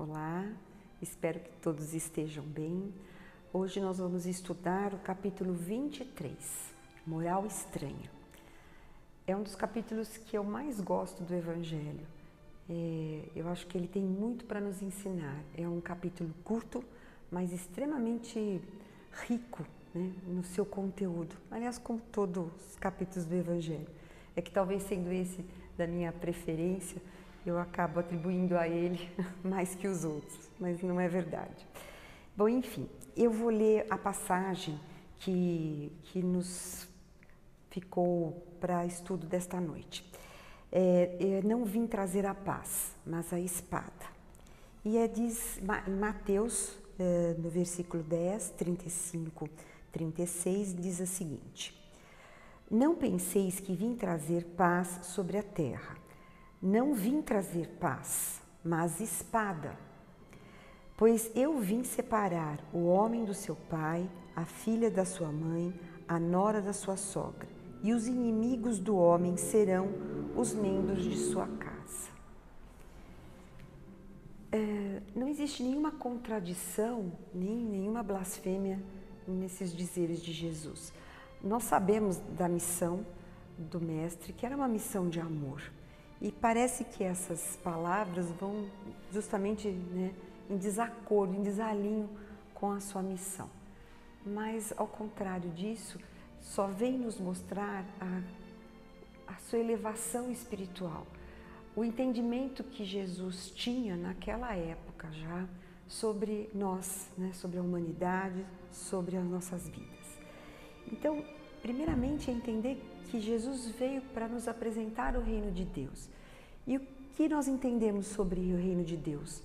Olá, espero que todos estejam bem. Hoje nós vamos estudar o capítulo 23, Moral Estranha. É um dos capítulos que eu mais gosto do Evangelho. Eu acho que ele tem muito para nos ensinar. É um capítulo curto, mas extremamente rico, né, no seu conteúdo. Aliás, como todos os capítulos do Evangelho. É que talvez sendo esse da minha preferência, eu acabo atribuindo a ele mais que os outros, mas não é verdade. Bom, enfim, eu vou ler a passagem que nos ficou para estudo desta noite. Não vim trazer a paz, mas a espada. E diz em Mateus, no versículo 10, 35, 36, diz a seguinte: Não penseis que vim trazer paz sobre a terra. Não vim trazer paz, mas espada. Pois eu vim separar o homem do seu pai, a filha da sua mãe, a nora da sua sogra, e os inimigos do homem serão os membros de sua casa. Não existe nenhuma contradição, nem nenhuma blasfêmia nesses dizeres de Jesus. Nós sabemos da missão do Mestre, que era uma missão de amor. E parece que essas palavras vão justamente, né, em desacordo, em desalinho com a sua missão. Mas, ao contrário disso, só vem nos mostrar a sua elevação espiritual. O entendimento que Jesus tinha naquela época já sobre nós, né, sobre a humanidade, sobre as nossas vidas. Então, primeiramente, é entender que Jesus veio para nos apresentar o reino de Deus. E o que nós entendemos sobre o reino de Deus?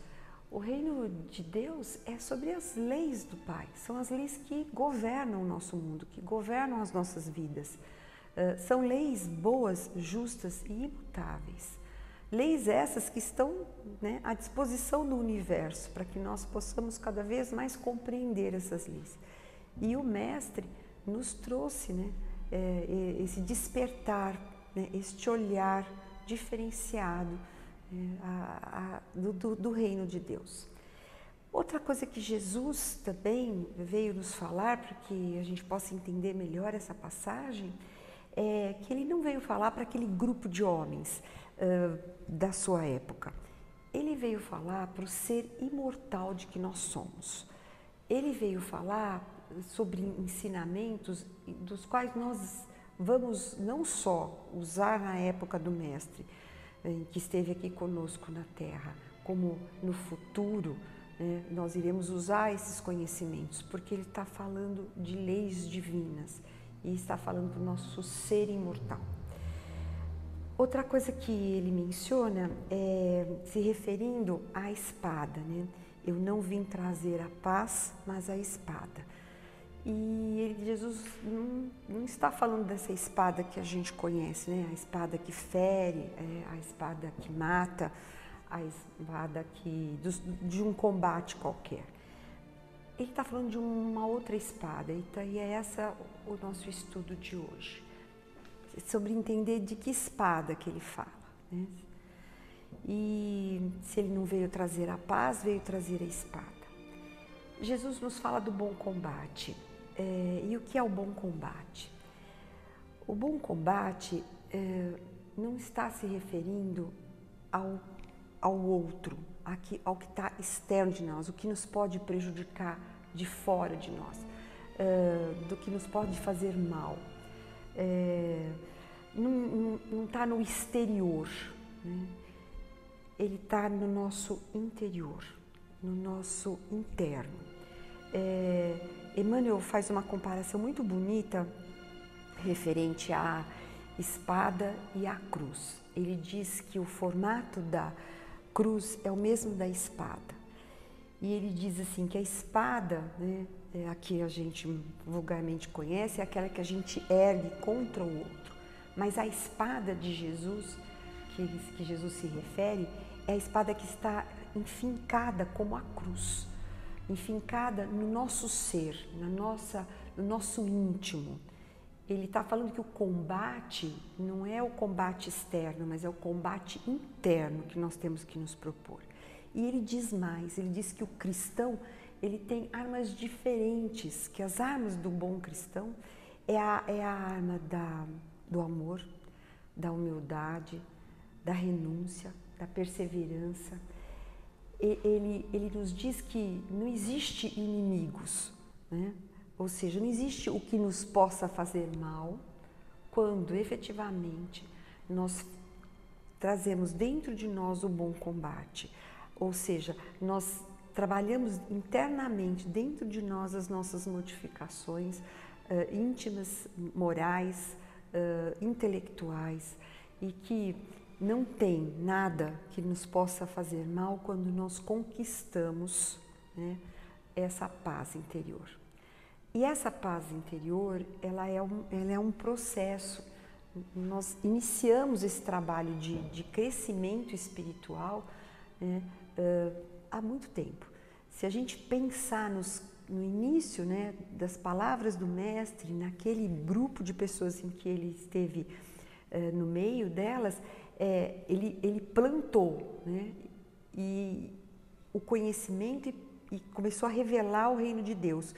O reino de Deus é sobre as leis do Pai, são as leis que governam o nosso mundo, que governam as nossas vidas. São leis boas, justas e imutáveis. Leis essas que estão, né, à disposição do universo, para que nós possamos cada vez mais compreender essas leis. E o Mestre nos trouxe, né, esse despertar, né, este olhar diferenciado do reino de Deus. Outra coisa que Jesus também veio nos falar, para que a gente possa entender melhor essa passagem, é que ele não veio falar para aquele grupo de homens da sua época. Ele veio falar para o ser imortal de que nós somos. Ele veio falar sobre ensinamentos dos quais nós vamos não só usar na época do Mestre, que esteve aqui conosco na Terra, como no futuro, né, nós iremos usar esses conhecimentos, porque ele está falando de leis divinas e está falando do nosso ser imortal. Outra coisa que ele menciona é se referindo à espada, né? Eu não vim trazer a paz, mas a espada. E Jesus não está falando dessa espada que a gente conhece, né? A espada que fere, a espada que mata, a espada de um combate qualquer. Ele está falando de uma outra espada, e é essa o nosso estudo de hoje. Sobre entender de que espada que ele fala, né? E se ele não veio trazer a paz, veio trazer a espada. Jesus nos fala do bom combate. E o que é o bom combate? O bom combate não está se referindo ao outro, ao que está externo de nós, o que nos pode prejudicar de fora de nós, do que nos pode fazer mal. Não está no exterior, né? Ele está no nosso interior, no nosso interno. Emmanuel faz uma comparação muito bonita referente à espada e à cruz. Ele diz que o formato da cruz é o mesmo da espada. E ele diz assim que a espada, né, a que a gente vulgarmente conhece, é aquela que a gente ergue contra o outro. Mas a espada de Jesus, que Jesus se refere, é a espada que está enfincada como a cruz, enfincada no nosso ser, no nosso íntimo. Ele está falando que o combate não é o combate externo, mas é o combate interno que nós temos que nos propor. E ele diz mais, ele diz que o cristão, ele tem armas diferentes, que as armas do bom cristão é a arma do amor, da humildade, da renúncia, da perseverança. Ele nos diz que não existe inimigos, né? Ou seja, não existe o que nos possa fazer mal quando efetivamente nós trazemos dentro de nós o bom combate. Ou seja, nós trabalhamos internamente dentro de nós as nossas modificações íntimas, morais, intelectuais, e que não tem nada que nos possa fazer mal quando nós conquistamos, né, essa paz interior. E essa paz interior, ela é um processo. Nós iniciamos esse trabalho de crescimento espiritual, né, há muito tempo. Se a gente pensar no início, né, das palavras do Mestre, naquele grupo de pessoas em que ele esteve no meio delas, ele plantou, né, e o conhecimento e começou a revelar o reino de Deus.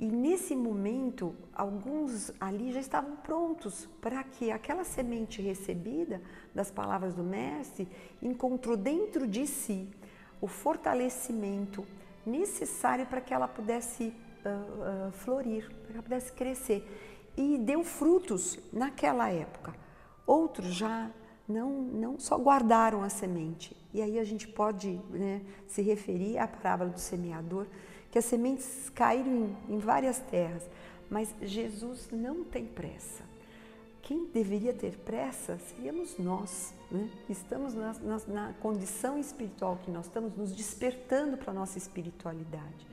E nesse momento, alguns ali já estavam prontos para que aquela semente recebida das palavras do Mestre encontrou dentro de si o fortalecimento necessário para que ela pudesse florir, para que ela pudesse crescer. E deu frutos naquela época. Outros já não só guardaram a semente. E aí a gente pode, né, se referir à parábola do semeador, que as sementes caíram em várias terras, mas Jesus não tem pressa. Quem deveria ter pressa seríamos nós, né? Estamos na condição espiritual que nós estamos, nos despertando para a nossa espiritualidade.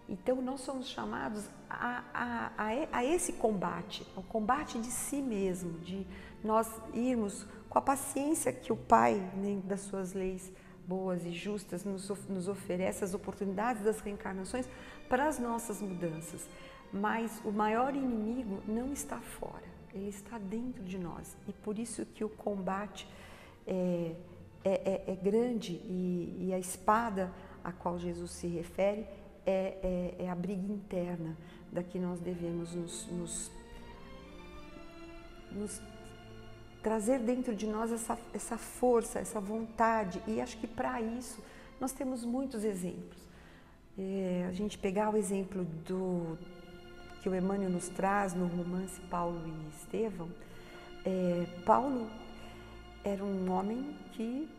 Então nós somos chamados a esse combate, ao combate de si mesmo, de nós irmos com a paciência que o Pai, né, das suas leis boas e justas, nos oferece as oportunidades das reencarnações para as nossas mudanças. Mas o maior inimigo não está fora, ele está dentro de nós. E por isso que o combate é grande, e a espada a qual Jesus se refere é a briga interna, da que nós devemos nos trazer dentro de nós essa força, essa vontade. E acho que para isso nós temos muitos exemplos. A gente pegar o exemplo que o Emmanuel nos traz no romance Paulo e Estevão. Paulo era um homem que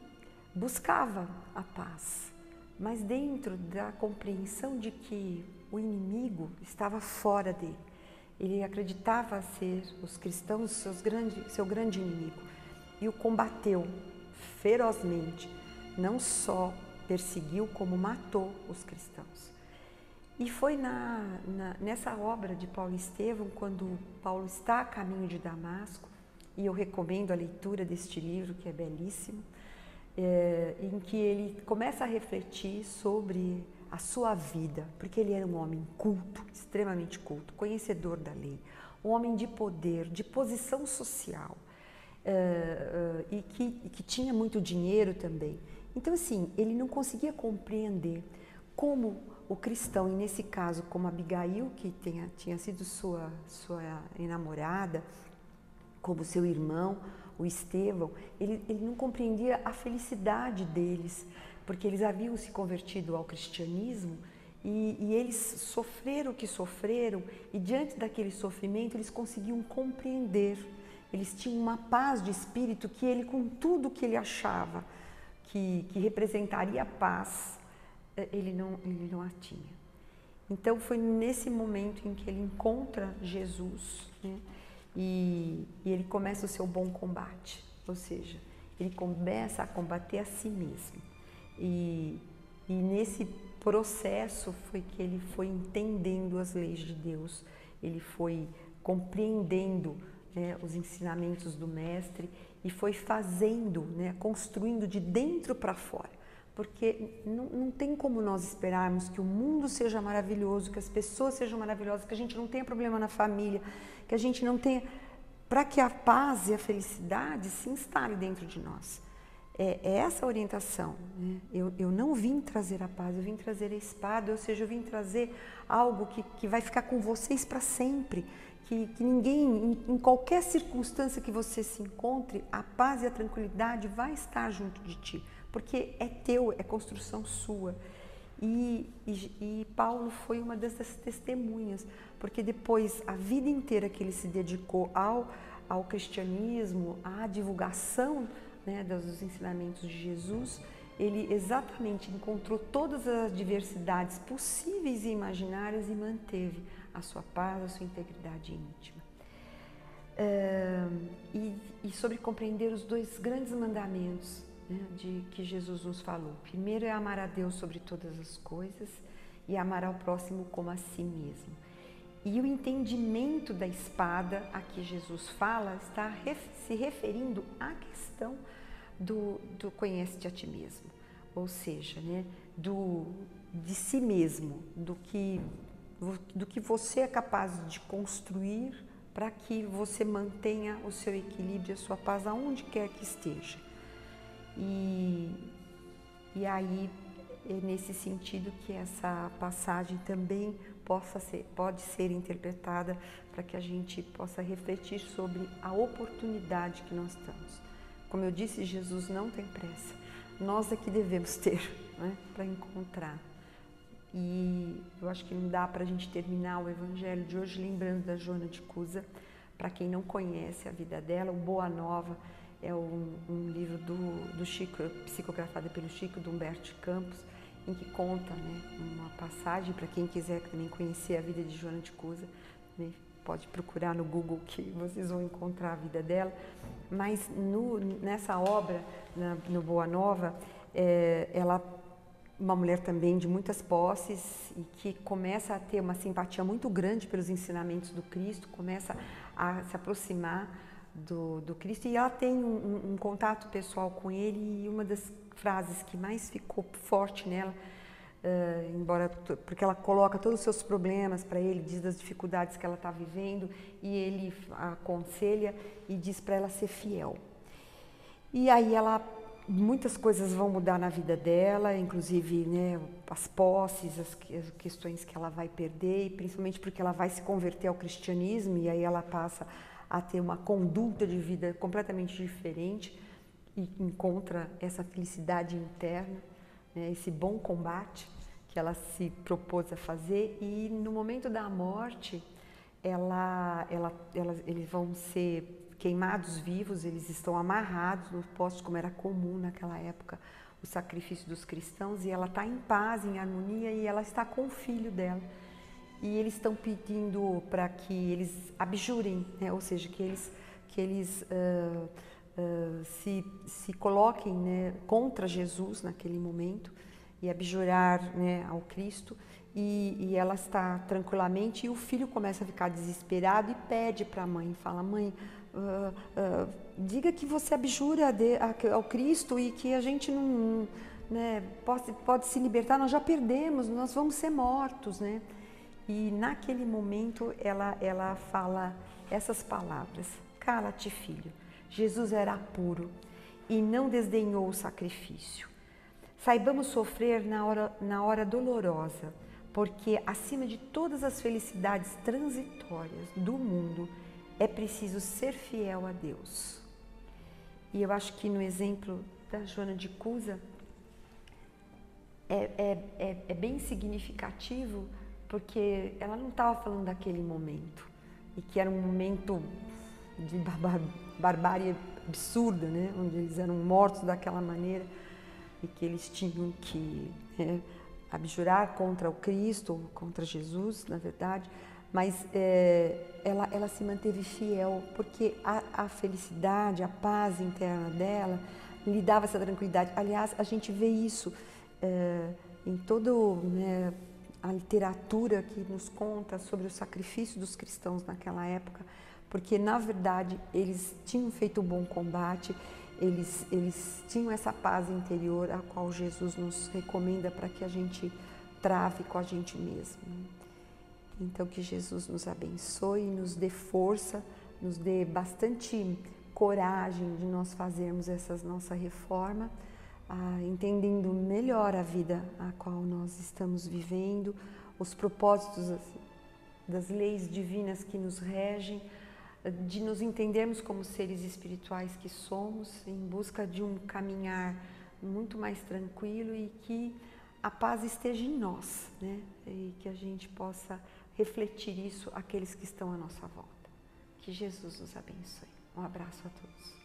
buscava a paz, mas dentro da compreensão de que o inimigo estava fora dele. Ele acreditava ser os cristãos seu grande inimigo, e o combateu ferozmente. Não só perseguiu, como matou os cristãos. E foi nessa obra de Paulo e Estevão, quando Paulo está a caminho de Damasco, e eu recomendo a leitura deste livro, que é belíssimo, em que ele começa a refletir sobre a sua vida, porque ele era um homem culto, extremamente culto, conhecedor da lei, um homem de poder, de posição social, e que tinha muito dinheiro também. Então, assim, ele não conseguia compreender como o cristão, e nesse caso, como Abigail, que tinha sido sua enamorada, como seu irmão, o Estevão, ele não compreendia a felicidade deles, porque eles haviam se convertido ao cristianismo e eles sofreram o que sofreram, e diante daquele sofrimento eles conseguiam compreender, eles tinham uma paz de espírito que ele, com tudo que ele achava que representaria a paz, ele não a tinha. Então foi nesse momento em que ele encontra Jesus, né? E ele começa o seu bom combate, ou seja, ele começa a combater a si mesmo. E nesse processo foi que ele foi entendendo as leis de Deus, ele foi compreendendo, né, os ensinamentos do Mestre, e foi fazendo, né, construindo de dentro para fora. Porque não tem como nós esperarmos que o mundo seja maravilhoso, que as pessoas sejam maravilhosas, que a gente não tenha problema na família, que a gente não tenha... Para que a paz e a felicidade se instalem dentro de nós. É essa a orientação, né? Eu não vim trazer a paz, eu vim trazer a espada, ou seja, eu vim trazer algo que vai ficar com vocês para sempre, que ninguém, em qualquer circunstância que você se encontre, a paz e a tranquilidade vai estar junto de ti, porque é teu, é construção sua. E Paulo foi uma dessas testemunhas, porque depois, a vida inteira que ele se dedicou ao cristianismo, à divulgação, né, dos ensinamentos de Jesus, ele exatamente encontrou todas as diversidades possíveis e imaginárias e manteve a sua paz, a sua integridade íntima. E sobre compreender os 2 grandes mandamentos, né, de que Jesus nos falou. Primeiro é amar a Deus sobre todas as coisas e amar ao próximo como a si mesmo. E o entendimento da espada a que Jesus fala está se referindo à questão do conhece-te a ti mesmo, ou seja, né, de si mesmo, do que você é capaz de construir para que você mantenha o seu equilíbrio, a sua paz aonde quer que esteja. E aí é nesse sentido que essa passagem também pode ser interpretada para que a gente possa refletir sobre a oportunidade que nós estamos. Como eu disse, Jesus não tem pressa, nós é que devemos ter, né, para encontrar. E eu acho que não dá para a gente terminar o evangelho de hoje lembrando da Joana de Cusa. Para quem não conhece a vida dela, o Boa Nova é um livro do Chico, psicografado pelo Chico, do Humberto de Campos, em que conta, né, uma passagem, para quem quiser também conhecer a vida de Joana de Cusa, né, pode procurar no Google que vocês vão encontrar a vida dela. Mas nessa obra, no Boa Nova, ela, uma mulher também de muitas posses e que começa a ter uma simpatia muito grande pelos ensinamentos do Cristo, começa a se aproximar do Cristo, e ela tem um contato pessoal com ele, e uma das frases que mais ficou forte nela, porque ela coloca todos os seus problemas para ele, diz das dificuldades que ela está vivendo, e ele a aconselha e diz para ela ser fiel. E aí muitas coisas vão mudar na vida dela, inclusive, né, as posses, as questões que ela vai perder, e principalmente porque ela vai se converter ao cristianismo, e aí ela passa a ter uma conduta de vida completamente diferente e encontra essa felicidade interna, né, esse bom combate que ela se propôs a fazer. E no momento da morte, eles vão ser queimados vivos, eles estão amarrados nos postos, como era comum naquela época, o sacrifício dos cristãos, e ela está em paz, em harmonia, e ela está com o filho dela. E eles estão pedindo para que eles abjurem, né? Ou seja, que eles se coloquem, né, contra Jesus naquele momento e abjurar, né, ao Cristo. E ela está tranquilamente, e o filho começa a ficar desesperado e pede para a mãe, fala: mãe, diga que você abjura ao Cristo e que a gente não, né, pode se libertar, nós já perdemos, nós vamos ser mortos, né? E naquele momento ela fala essas palavras: cala-te, filho, Jesus era puro e não desdenhou o sacrifício. Saibamos sofrer na hora dolorosa, porque acima de todas as felicidades transitórias do mundo, é preciso ser fiel a Deus. E eu acho que no exemplo da Joana de Cusa é bem significativo, porque ela não estava falando daquele momento, e que era um momento de barbárie absurda, né? Onde eles eram mortos daquela maneira e que eles tinham que, né, abjurar contra o Cristo, contra Jesus, na verdade. Mas ela se manteve fiel, porque a felicidade, a paz interna dela lhe dava essa tranquilidade. Aliás, a gente vê isso em toda, né, a literatura que nos conta sobre o sacrifício dos cristãos naquela época, porque, na verdade, eles tinham feito um bom combate, eles tinham essa paz interior a qual Jesus nos recomenda para que a gente trave com a gente mesmo. Então, que Jesus nos abençoe, nos dê força, nos dê bastante coragem de nós fazermos essa nossa reforma, entendendo melhor a vida a qual nós estamos vivendo, os propósitos das leis divinas que nos regem, de nos entendermos como seres espirituais que somos, em busca de um caminhar muito mais tranquilo e que a paz esteja em nós, né? E que a gente possa refletir isso àqueles que estão à nossa volta. Que Jesus nos abençoe. Um abraço a todos.